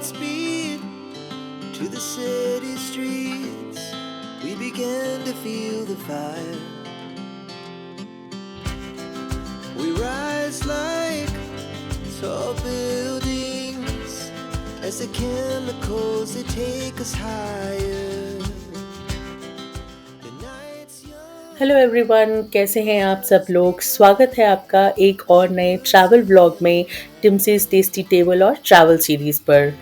Godspeed to the city streets. We began to feel the fire. We rise like tall buildings as the chemicals they take us higher. Hello everyone, कैसे हैं आप सब लोग। स्वागत है आपका एक और नए ट्रैवल व्लॉग में टिम्सीज टेस्टी टेबल और ट्रैवल सीरीज़ पर।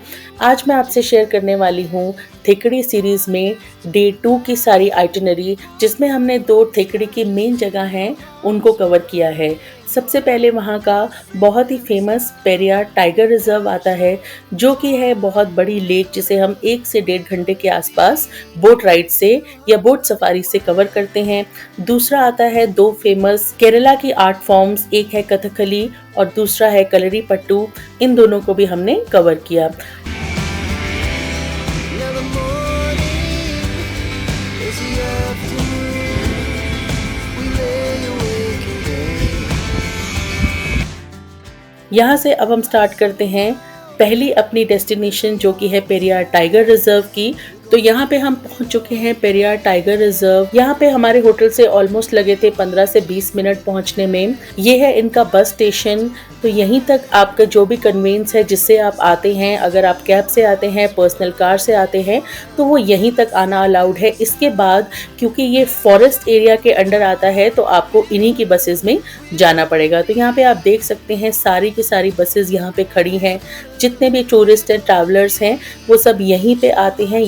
आज मैं आपसे शेयर करने वाली हूँ थेकड़ी सीरीज़ में डे 2 की सारी आइटिनरी, जिसमें हमने 2 थेकड़ी की मेन जगह हैं उनको कवर किया है। सबसे पहले वहाँ का बहुत ही फेमस पेरियार टाइगर रिजर्व आता है, जो कि है बहुत बड़ी लेक, जिसे हम 1 से 1.5 घंटे के आसपास बोट राइड से या बोट सफारी से कवर करते हैं। दूसरा आता है 2 फेमस केरला की आर्ट फॉर्म्स, एक है कथकली और दूसरा है कलरी पट्टू। इन दोनों को भी हमने कवर किया। यहाँ से अब हम स्टार्ट करते हैं पहली अपनी डेस्टिनेशन, जो कि है पेरियार टाइगर रिजर्व की। तो यहाँ पे हम पहुँच चुके हैं पेरियार टाइगर रिजर्व। यहाँ पे हमारे होटल से ऑलमोस्ट लगे थे 15 से 20 मिनट पहुँचने में। ये है इनका बस स्टेशन। तो यहीं तक आपका जो भी कन्वेंस है जिससे आप आते हैं, अगर आप कैब से आते हैं, पर्सनल कार से आते हैं, तो वो यहीं तक आना अलाउड है। इसके बाद क्योंकि ये फॉरेस्ट एरिया के अंडर आता है, तो आपको इन्हीं की बसेस में जाना पड़ेगा। तो यहाँ पे आप देख सकते हैं सारी की सारी बसेस यहाँ पे खड़ी हैं। जितने भी टूरिस्ट हैं, ट्रैवलर्स हैं, वो सब यहीं पे आते हैं,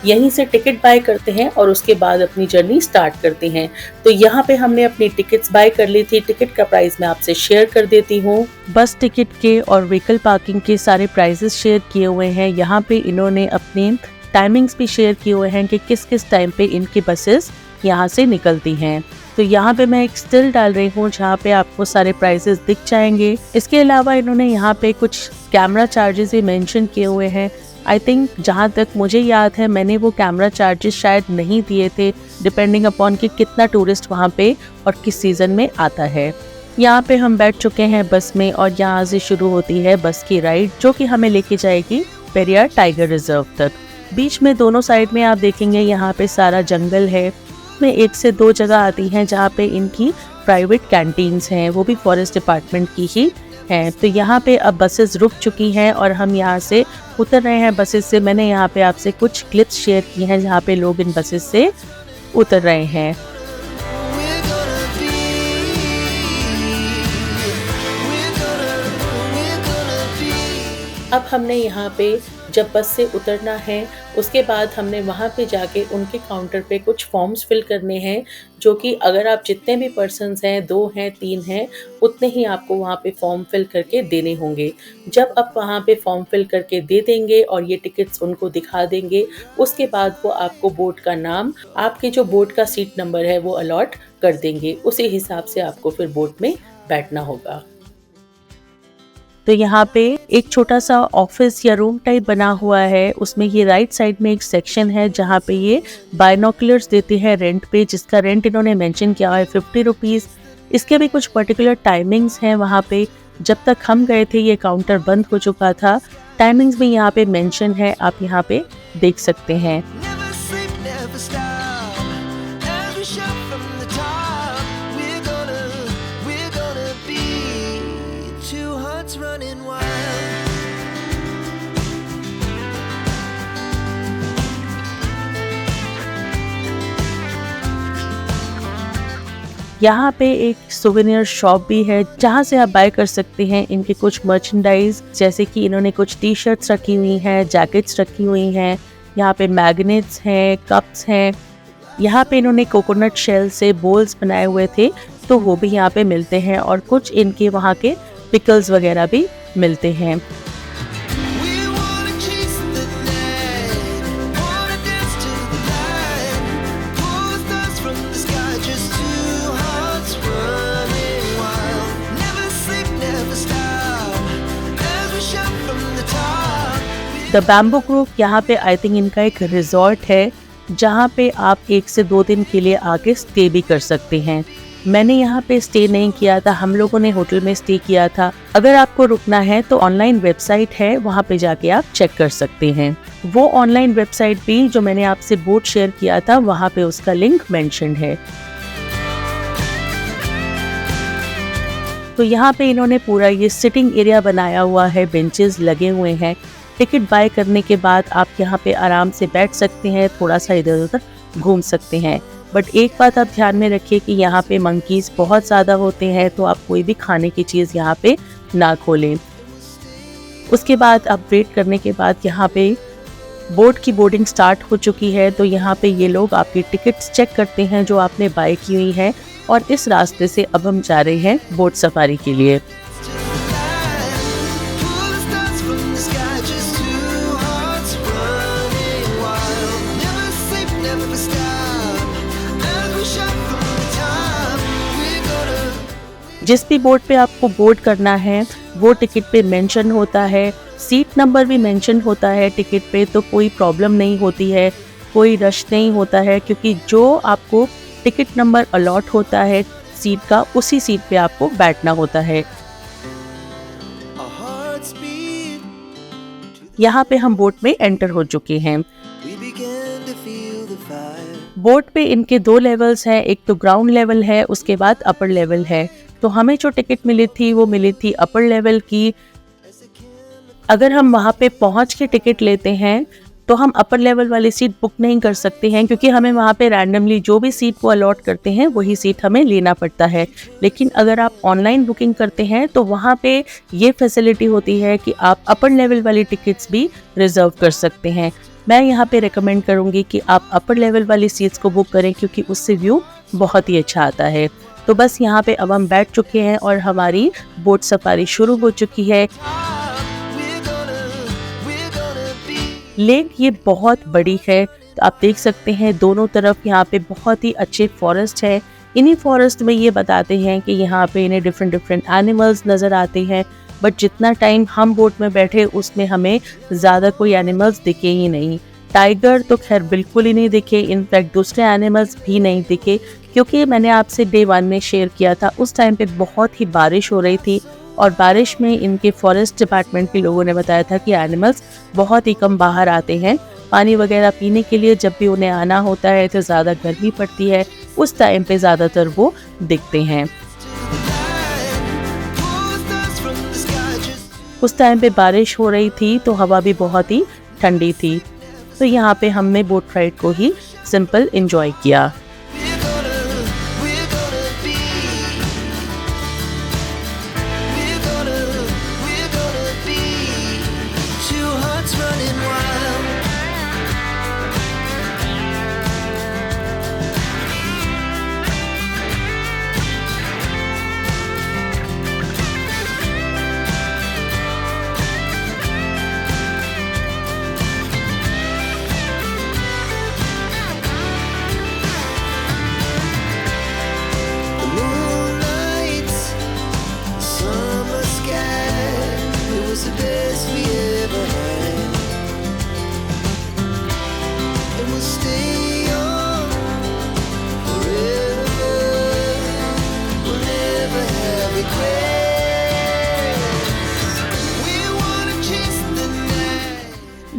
यहीं से टिकट बाय करते हैं और उसके बाद अपनी जर्नी स्टार्ट करते हैं। तो यहाँ पे हमने अपनी टिकट्स बाय कर ली थी। टिकट का प्राइस मैं आपसे शेयर कर देती हूँ। बस टिकट के और व्हीकल पार्किंग के सारे प्राइसेस शेयर किए हुए हैं। यहाँ पे इन्होंने अपने टाइमिंग्स भी शेयर किए हुए हैं कि किस किस टाइम पे इनकी बसेस यहाँ से निकलती हैं। तो यहाँ पे मैं एक स्टिल डाल रही हूँ जहाँ पे आपको सारे प्राइसेस दिख जाएंगे। इसके अलावा इन्होंने यहाँ पे कुछ कैमरा चार्जेस भी मेंशन किए हुए हैं। आई थिंक जहाँ तक मुझे याद है, मैंने वो कैमरा चार्जेस शायद नहीं दिए थे, डिपेंडिंग अपॉन कि कितना टूरिस्ट वहाँ पे और किस सीज़न में आता है। यहाँ पे हम बैठ चुके हैं बस में और यहाँ से शुरू होती है बस की राइड, जो कि हमें लेके जाएगी पेरियार टाइगर रिजर्व तक। बीच में दोनों साइड में आप देखेंगे यहाँ पे सारा जंगल है। इसमें 1 से 2 जगह आती हैं जहाँ पे इनकी प्राइवेट कैंटीन्स हैं, वो भी फॉरेस्ट डिपार्टमेंट की ही हैं। तो यहाँ पे अब बसेस रुक चुकी हैं और हम यहाँ से उतर रहे हैं बसेस से। मैंने यहाँ पे आपसे कुछ क्लिप्स शेयर की हैं जहाँ पे लोग इन बसेस से उतर रहे हैं। अब हमने यहाँ पे जब बस से उतरना है, उसके बाद हमने वहाँ पे जाके उनके काउंटर पे कुछ फॉर्म्स फिल करने हैं, जो कि अगर आप जितने भी पर्सन्स हैं, 2 हैं, 3 हैं, उतने ही आपको वहाँ पे फॉर्म फिल करके देने होंगे। जब आप वहाँ पे फॉर्म फिल करके दे देंगे और ये टिकट्स उनको दिखा देंगे, उसके बाद वो आपको बोट का नाम, आपके जो बोट का सीट नंबर है वो अलॉट कर देंगे। उसी हिसाब से आपको फिर बोट में बैठना होगा। तो यहाँ पे एक छोटा सा ऑफिस या रूम टाइप बना हुआ है। उसमें ये राइट साइड में एक सेक्शन है जहाँ पे ये बाइनोकुलर्स देते हैं रेंट पे, जिसका रेंट इन्होंने मेंशन किया है 50 रुपीज़। इसके भी कुछ पर्टिकुलर टाइमिंग्स हैं वहाँ पे। जब तक हम गए थे ये काउंटर बंद हो चुका था। टाइमिंग्स भी यहाँ पे मेंशन है, आप यहाँ पे देख सकते हैं। यहाँ पे एक सोवेनियर शॉप भी है जहाँ से आप बाय कर सकते हैं इनके कुछ मर्चेंडाइज, जैसे कि इन्होंने कुछ टी शर्ट्स रखी हुई हैं, जैकेट्स रखी हुई हैं, यहाँ पे मैग्नेट्स हैं, कप्स हैं। यहाँ पे इन्होंने कोकोनट शेल से बोल्स बनाए हुए थे, तो वो भी यहाँ पे मिलते हैं और कुछ इनके वहाँ के पिकल्स वगैरह भी मिलते हैं। द बैम्बू ग्रोव यहाँ पे आई थिंक इनका एक रिजॉर्ट है, जहाँ पे आप 1 से 2 दिन के लिए आके स्टे भी कर सकते हैं। मैंने यहाँ पे स्टे नहीं किया था, हम लोगों ने होटल में स्टे किया था। अगर आपको रुकना है तो ऑनलाइन वेबसाइट है, वहाँ पे जाके आप चेक कर सकते हैं। वो ऑनलाइन वेबसाइट भी जो मैंने आपसे बोट शेयर किया था, वहाँ पे उसका लिंक मेंशन्ड है। तो यहाँ पे इन्होंने पूरा ये सिटिंग एरिया बनाया हुआ है, बेंचेस लगे हुए हैं। टिकट बाय करने के बाद आप यहाँ पे आराम से बैठ सकते हैं, थोड़ा सा इधर उधर घूम सकते हैं। बट एक बात आप ध्यान में रखिए कि यहाँ पे मंकीज बहुत ज़्यादा होते हैं, तो आप कोई भी खाने की चीज़ यहाँ पे ना खोलें। उसके बाद आप वेट करने के बाद यहाँ पे बोट की बोर्डिंग स्टार्ट हो चुकी है। तो यहाँ पे ये लोग आपकी टिकट्स चेक करते हैं जो आपने बाय की हुई है, और इस रास्ते से अब हम जा रहे हैं बोट सफारी के लिए। जिस भी बोट पे आपको बोर्ड करना है वो टिकट पे मेंशन होता है, सीट नंबर भी मेंशन होता है टिकट पे, तो कोई प्रॉब्लम नहीं होती है, कोई रश नहीं होता है, क्योंकि जो आपको टिकट नंबर अलॉट होता है सीट का, उसी सीट पे आपको बैठना होता है। यहाँ पे हम बोट में एंटर हो चुके हैं। बोट पे इनके 2 लेवल्स हैं, एक तो ग्राउंड लेवल है, उसके बाद अपर लेवल है। तो हमें जो टिकट मिली थी वो मिली थी अपर लेवल की। अगर हम वहाँ पे पहुँच के टिकट लेते हैं तो हम अपर लेवल वाली सीट बुक नहीं कर सकते हैं, क्योंकि हमें वहाँ पे रैंडमली जो भी सीट वो अलॉट करते हैं वही सीट हमें लेना पड़ता है। लेकिन अगर आप ऑनलाइन बुकिंग करते हैं तो वहाँ पे ये फैसिलिटी होती है कि आप अपर लेवल वाली टिकट्स भी रिजर्व कर सकते हैं। मैं यहाँ पे रिकमेंड करूँगी कि आप अपर लेवल वाली सीट्स को बुक करें, क्योंकि उससे व्यू बहुत ही अच्छा आता है। तो बस यहाँ पे अब हम बैठ चुके हैं और हमारी बोट सफारी शुरू हो चुकी है। लेक ये बहुत बड़ी है, तो आप देख सकते हैं दोनों तरफ यहाँ पे बहुत ही अच्छे फॉरेस्ट है। इन्हीं फॉरेस्ट में ये बताते हैं कि यहाँ पे इन्हें डिफरेंट एनिमल्स नज़र आते हैं, बट जितना टाइम हम बोट में बैठे उसमें हमें ज़्यादा कोई एनिमल्स दिखे ही नहीं। टाइगर तो खैर बिल्कुल ही नहीं दिखे, इनफैक्ट दूसरे एनिमल्स भी नहीं दिखे, क्योंकि मैंने आपसे डे 1 में शेयर किया था, उस टाइम पे बहुत ही बारिश हो रही थी, और बारिश में इनके फॉरेस्ट डिपार्टमेंट के लोगों ने बताया था कि एनिमल्स बहुत ही कम बाहर आते हैं। पानी वगैरह पीने के लिए जब भी उन्हें आना होता है तो ज़्यादा गर्मी पड़ती है, उस टाइम पे ज़्यादातर वो दिखते हैं। उस टाइम पे बारिश हो रही थी तो हवा भी बहुत ही ठंडी थी, तो यहाँ पे हमने बोट राइड को ही सिंपल एंजॉय किया।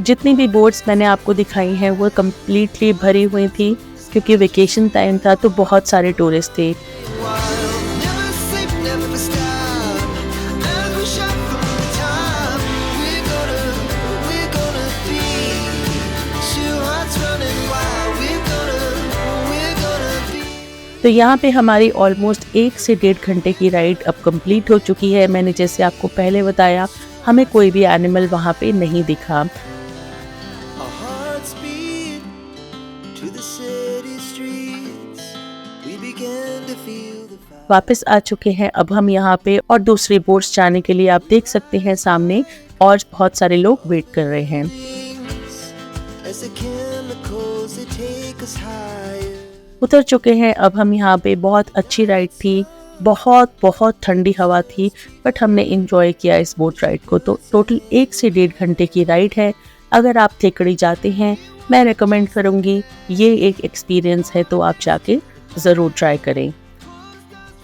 जितनी भी बोट्स मैंने आपको दिखाई हैं वो कम्प्लीटली भरी हुई थी, क्योंकि वेकेशन टाइम था तो बहुत सारे टूरिस्ट थे। तो यहाँ पे हमारी ऑलमोस्ट 1 से 1.5 घंटे की राइड अब कंप्लीट हो चुकी है। मैंने जैसे आपको पहले बताया, हमें कोई भी एनिमल वहाँ पे नहीं दिखा। वापस आ चुके हैं अब हम यहाँ पे, और दूसरी बोट्स जाने के लिए आप देख सकते हैं सामने और बहुत सारे लोग वेट कर रहे हैं। उतर चुके हैं अब हम यहाँ पे। बहुत अच्छी राइड थी, बहुत ठंडी हवा थी, बट हमने इंजॉय किया इस बोट राइड को। तो टोटल 1 से 1.5 घंटे की राइड है। अगर आप थेकड़ी जाते हैं, मैं रेकमेंड करूँगी, ये एक एक्सपीरियंस है, तो आप जाके ज़रूर ट्राई करें।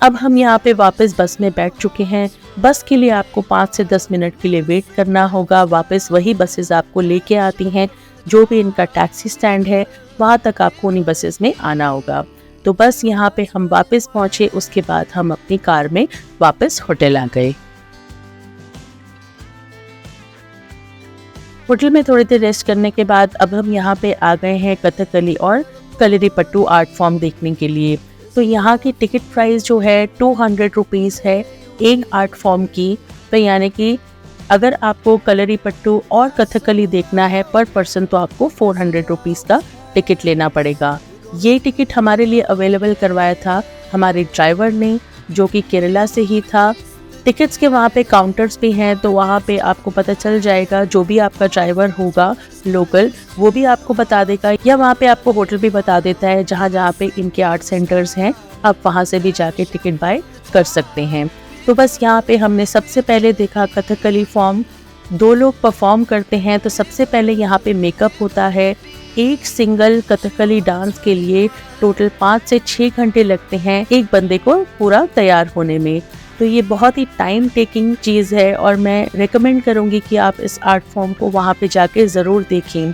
अब हम यहाँ पे वापस बस में बैठ चुके हैं। बस के लिए आपको 5 से 10 मिनट के लिए वेट करना होगा। वापस वही बसेस आपको लेके आती हैं, जो भी इनका टैक्सी स्टैंड है वहाँ तक आपको उन्हीं बसेस में आना होगा। तो बस यहाँ पे हम वापस पहुँचे, उसके बाद हम अपनी कार में वापस होटल आ गए। होटल में थोड़ी देर रेस्ट करने के बाद अब हम यहाँ पे आ गए हैं कथकली और कलरीपट्टू आर्ट फॉर्म देखने के लिए। तो यहाँ की टिकट प्राइस जो है 200 रुपीज़ है एक आर्ट फॉर्म की। तो यानी कि अगर आपको कलरीपट्टू और कथकली देखना है पर पर्सन तो आपको 400 रुपीज़ का टिकट लेना पड़ेगा। ये टिकट हमारे लिए अवेलेबल करवाया था हमारे ड्राइवर ने, जो कि केरला से ही था। टिकट्स के वहाँ पे काउंटर्स भी हैं, तो वहाँ पे आपको पता चल जाएगा, जो भी आपका ड्राइवर होगा लोकल वो भी आपको बता देगा, या वहाँ पे आपको होटल भी बता देता है जहाँ जहाँ पे इनके आर्ट सेंटर्स हैं, आप वहाँ से भी जाके टिकट बाय कर सकते हैं। तो बस यहाँ पे हमने सबसे पहले देखा कथकली फॉर्म। 2 लोग परफॉर्म करते हैं। तो सबसे पहले यहाँ पे मेकअप होता है। एक सिंगल कथकली डांस के लिए टोटल 5 से 6 घंटे लगते हैं एक बंदे को पूरा तैयार होने में। तो ये बहुत ही टाइम टेकिंग चीज़ है और मैं रेकमेंड करूँगी कि आप इस आर्ट फॉर्म को वहाँ पे जाके ज़रूर देखें।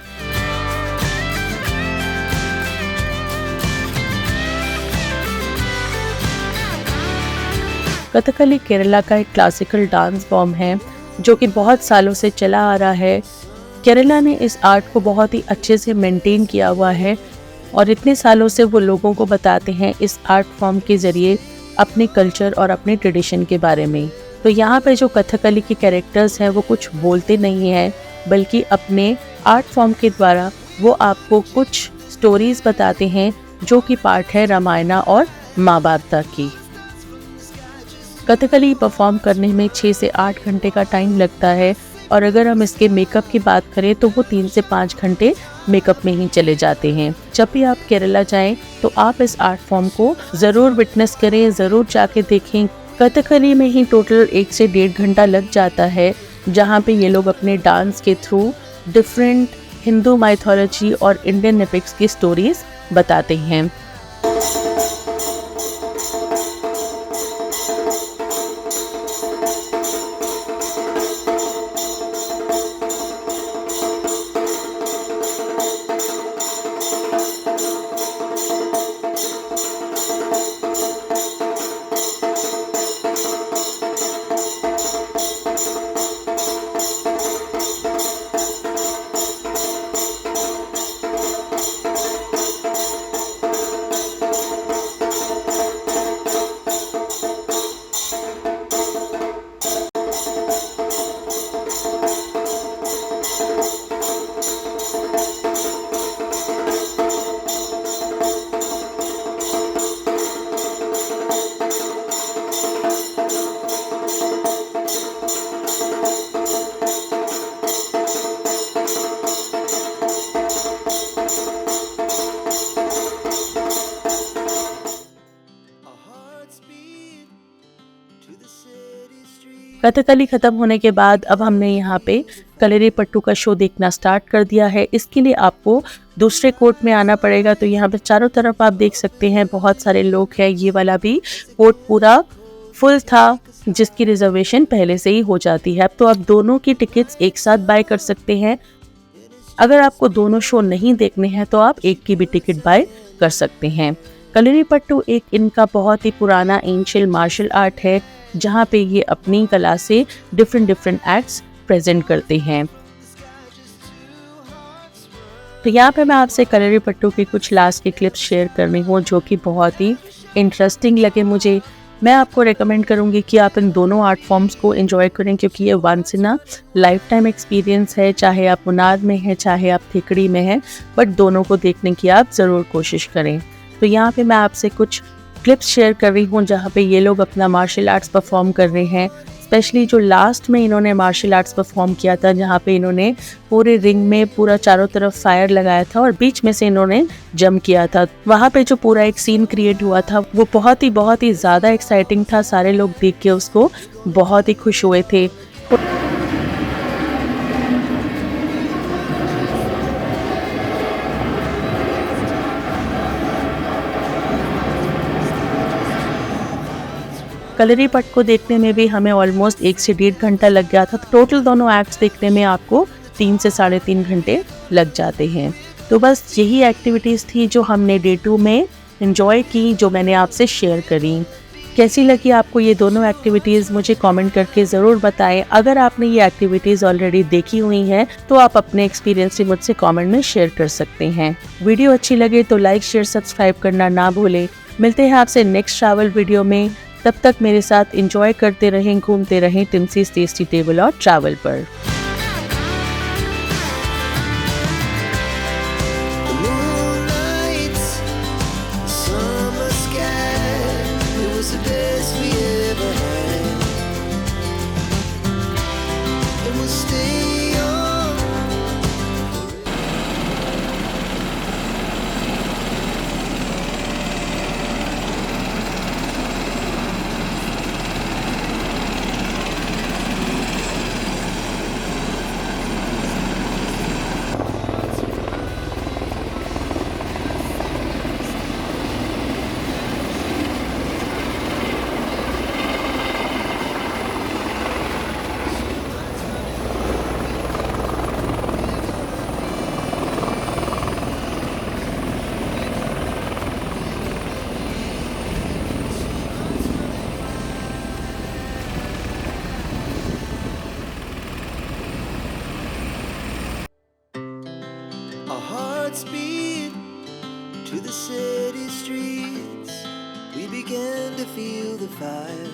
कथकली केरला का एक क्लासिकल डांस फॉर्म है जो कि बहुत सालों से चला आ रहा है। केरला ने इस आर्ट को बहुत ही अच्छे से मेंटेन किया हुआ है और इतने सालों से वो लोगों को बताते हैं इस आर्ट फॉर्म के ज़रिए अपने कल्चर और अपने ट्रेडिशन के बारे में। तो यहाँ पे जो कथकली के कैरेक्टर्स हैं वो कुछ बोलते नहीं हैं, बल्कि अपने आर्ट फॉर्म के द्वारा वो आपको कुछ स्टोरीज बताते हैं जो कि पार्ट है रामायण और महाभारत की। कथकली परफॉर्म करने में 6 से 8 घंटे का टाइम लगता है और अगर हम इसके मेकअप की बात करें तो वो 3 से 5 घंटे मेकअप में ही चले जाते हैं। जब भी आप केरला जाएं तो आप इस आर्ट फॉर्म को ज़रूर विटनेस करें, ज़रूर जाके देखें। कथकली में ही टोटल 1 से 1.5 घंटा लग जाता है, जहाँ पे ये लोग अपने डांस के थ्रू डिफरेंट हिंदू माइथोलॉजी और इंडियन एपिक्स की स्टोरीज बताते हैं। कथकली खत्म होने के बाद अब हमने यहाँ पे कलरीपट्टू का शो देखना स्टार्ट कर दिया है। इसके लिए आपको दूसरे कोर्ट में आना पड़ेगा। तो यहाँ पे चारों तरफ आप देख सकते हैं बहुत सारे लोग हैं। ये वाला भी कोर्ट पूरा फुल था, जिसकी रिजर्वेशन पहले से ही हो जाती है। अब तो आप दोनों की टिकट्स एक साथ बाय कर सकते हैं। अगर आपको दोनों शो नहीं देखने हैं तो आप एक की भी टिकट बाय कर सकते हैं। कलरीपट्टू एक इनका बहुत ही पुराना एंशियल मार्शल आर्ट है, जहाँ पे ये अपनी कला से डिफरेंट एक्ट्स प्रेजेंट करते हैं। तो यहाँ पे मैं आपसे कलरीपट्टू के कुछ लास्ट के क्लिप्स शेयर कर रही हूँ जो कि बहुत ही इंटरेस्टिंग लगे मुझे। मैं आपको रेकमेंड करूँगी कि आप इन दोनों आर्ट फॉर्म्स को एंजॉय करें, क्योंकि ये once in a lifetime experience है। चाहे आप मुनार में हैं, चाहे आप थिकड़ी में हैं, बट दोनों को देखने की आप ज़रूर कोशिश करें। तो यहाँ पे मैं आपसे कुछ क्लिप्स शेयर कर रही हूँ जहाँ पे ये लोग अपना मार्शल आर्ट्स परफॉर्म कर रहे हैं। स्पेशली जो लास्ट में इन्होंने मार्शल आर्ट्स परफॉर्म किया था, जहाँ पे इन्होंने पूरे रिंग में पूरा चारों तरफ फायर लगाया था और बीच में से इन्होंने जंप किया था। वहाँ पे जो पूरा एक सीन क्रिएट हुआ था वो बहुत ही ज़्यादा एक्साइटिंग था। सारे लोग देख के उसको बहुत ही खुश हुए थे। कलरी पट को देखने में भी हमें ऑलमोस्ट 1 से 1.5 घंटा लग गया था। टोटल दोनों एक्ट्स देखने में आपको 3 से 3.5 घंटे लग जाते हैं। तो बस यही एक्टिविटीज़ थी जो हमने डे 2 में एंजॉय की, जो मैंने आपसे शेयर करी। कैसी लगी आपको ये दोनों एक्टिविटीज़, मुझे कमेंट करके ज़रूर बताएं। अगर आपने ये एक्टिविटीज़ ऑलरेडी देखी हुई हैं तो आप अपने एक्सपीरियंस से मुझसे कमेंट में शेयर कर सकते हैं। वीडियो अच्छी लगे तो लाइक, शेयर, सब्सक्राइब करना ना भूलें। मिलते हैं आपसे नेक्स्ट ट्रैवल वीडियो में। तब तक मेरे साथ एंजॉय करते रहें, घूमते रहें टिम्सीज टेस्टी टेबल और ट्रैवल पर। The moonlight, summer sky, it was the best we ever had. And we'll stay on. Our hearts beat to the city streets. We began to feel the fire.